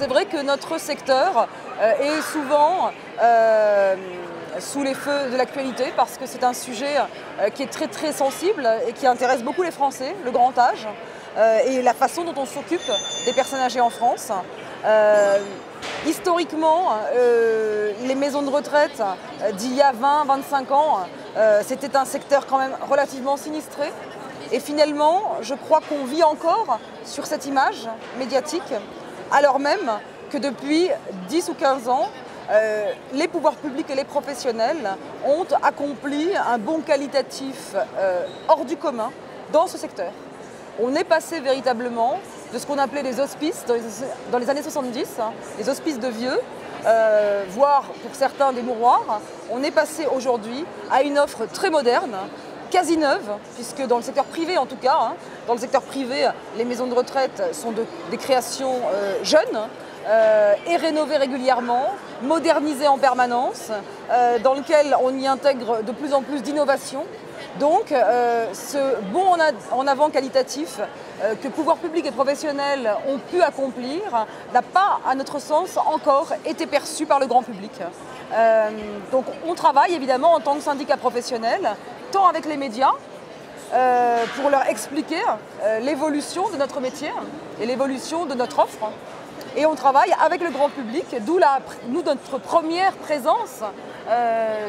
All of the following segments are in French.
C'est vrai que notre secteur est souvent sous les feux de l'actualité parce que c'est un sujet qui est très sensible et qui intéresse beaucoup les Français, le grand âge et la façon dont on s'occupe des personnes âgées en France. Historiquement, les maisons de retraite d'il y a 20-25 ans, c'était un secteur quand même relativement sinistré. Et finalement, je crois qu'on vit encore sur cette image médiatique, alors même que depuis 10 ou 15 ans, les pouvoirs publics et les professionnels ont accompli un bond qualitatif hors du commun dans ce secteur. On est passé véritablement de ce qu'on appelait les hospices dans les années 70, les hospices de vieux, voire pour certains des mouroirs. On est passé aujourd'hui à une offre très moderne, quasi neuve, puisque dans le secteur privé en tout cas, dans le secteur privé, les maisons de retraite sont des créations jeunes et rénovées régulièrement, modernisées en permanence, dans lequel on y intègre de plus en plus d'innovations. Donc ce bond en avant qualitatif que pouvoirs publics et professionnels ont pu accomplir n'a pas, à notre sens, encore été perçu par le grand public. Donc on travaille évidemment en tant que syndicat professionnel, tant avec les médias, pour leur expliquer l'évolution de notre métier et l'évolution de notre offre. Et on travaille avec le grand public, d'où notre première présence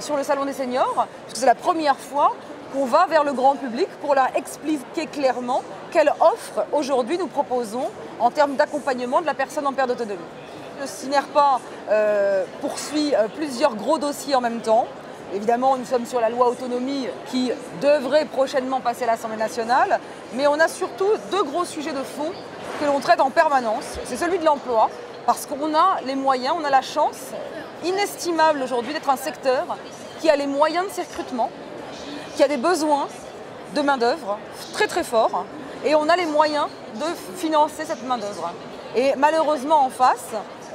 sur le Salon des Seniors, puisque c'est la première fois qu'on va vers le grand public pour leur expliquer clairement quelle offre aujourd'hui nous proposons en termes d'accompagnement de la personne en perte d'autonomie. Le Synerpa poursuit plusieurs gros dossiers en même temps. Évidemment, nous sommes sur la loi autonomie qui devrait prochainement passer à l'Assemblée nationale, mais on a surtout deux gros sujets de fond que l'on traite en permanence. C'est celui de l'emploi, parce qu'on a les moyens, on a la chance inestimable aujourd'hui d'être un secteur qui a les moyens de ses recrutements, qui a des besoins de main-d'œuvre très forts, et on a les moyens de financer cette main-d'œuvre. Et malheureusement en face,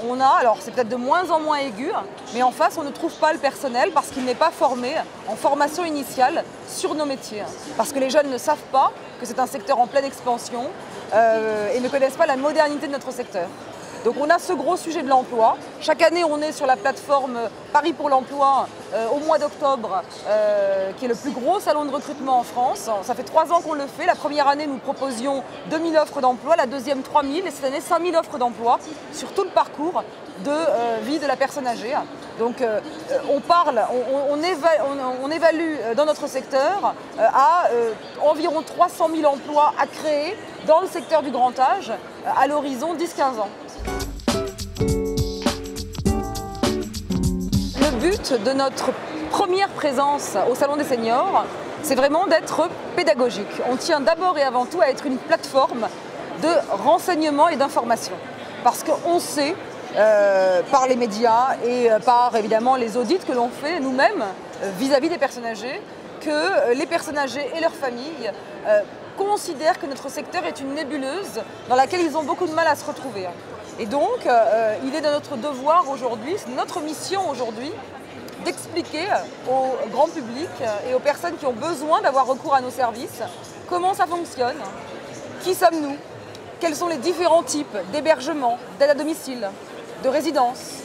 on a, alors c'est peut-être de moins en moins aigu, mais en face on ne trouve pas le personnel parce qu'il n'est pas formé en formation initiale sur nos métiers. Parce que les jeunes ne savent pas que c'est un secteur en pleine expansion et ne connaissent pas la modernité de notre secteur. Donc on a ce gros sujet de l'emploi. Chaque année, on est sur la plateforme Paris pour l'emploi au mois d'octobre, qui est le plus gros salon de recrutement en France. Ça fait 3 ans qu'on le fait. La première année, nous proposions 2000 offres d'emploi, la deuxième 3000 et cette année 5000 offres d'emploi sur tout le parcours de vie de la personne âgée. Donc on évalue dans notre secteur à environ 300 000 emplois à créer dans le secteur du grand âge à l'horizon 10-15 ans. Le but de notre première présence au Salon des Seniors, c'est vraiment d'être pédagogique. On tient d'abord et avant tout à être une plateforme de renseignement et d'information. Parce qu'on sait, par les médias et par évidemment les audits que l'on fait nous-mêmes vis-à-vis des personnes âgées, que les personnes âgées et leurs familles considèrent que notre secteur est une nébuleuse dans laquelle ils ont beaucoup de mal à se retrouver. Et donc, il est de notre devoir aujourd'hui, c'est notre mission aujourd'hui, d'expliquer au grand public et aux personnes qui ont besoin d'avoir recours à nos services comment ça fonctionne, qui sommes-nous, quels sont les différents types d'hébergement, d'aide à domicile, de résidence,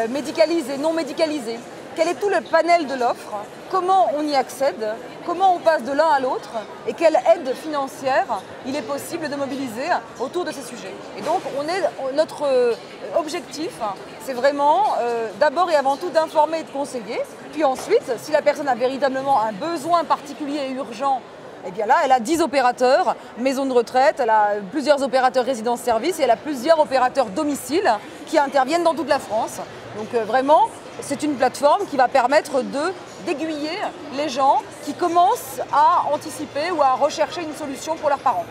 médicalisée, non médicalisée, quel est tout le panel de l'offre, comment on y accède, comment on passe de l'un à l'autre et quelle aide financière il est possible de mobiliser autour de ces sujets. Et donc notre objectif, c'est vraiment d'abord et avant tout d'informer et de conseiller, puis ensuite, si la personne a véritablement un besoin particulier et urgent, et bien là, elle a 10 opérateurs maison de retraite, elle a plusieurs opérateurs résidence-service et elle a plusieurs opérateurs domicile qui interviennent dans toute la France. Donc vraiment, c'est une plateforme qui va permettre d'aiguiller les gens qui commencent à anticiper ou à rechercher une solution pour leurs parents.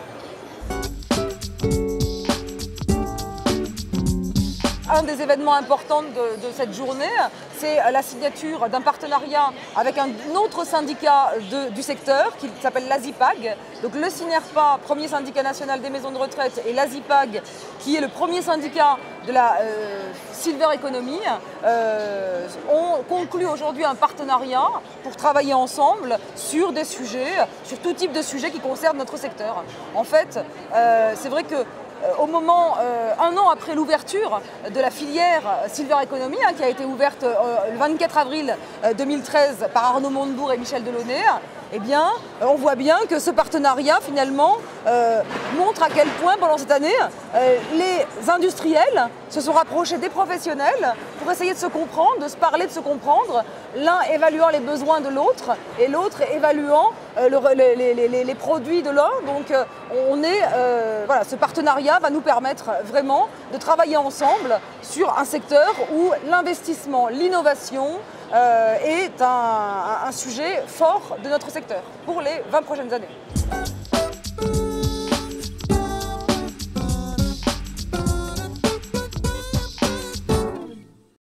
Un des événements importants de cette journée, c'est la signature d'un partenariat avec un autre syndicat du secteur qui s'appelle l'ASIPAG. Donc le Synerpa, premier syndicat national des maisons de retraite, et l'ASIPAG, qui est le premier syndicat de la Silver Economy, ont conclu aujourd'hui un partenariat pour travailler ensemble sur des sujets, sur tout type de sujets qui concernent notre secteur. En fait, c'est vrai que au moment, un an après l'ouverture de la filière Silver Economy, qui a été ouverte le 24 avril 2013 par Arnaud Montebourg et Michel Delaunay, eh bien, on voit bien que ce partenariat, finalement, montre à quel point, pendant cette année, les industriels se sont rapprochés des professionnels pour essayer de se comprendre, de se parler, de se comprendre, l'un évaluant les besoins de l'autre et l'autre évaluant les produits de l'un. Donc, voilà, ce partenariat va nous permettre vraiment de travailler ensemble sur un secteur où l'investissement, l'innovation est un sujet fort de notre secteur pour les 20 prochaines années.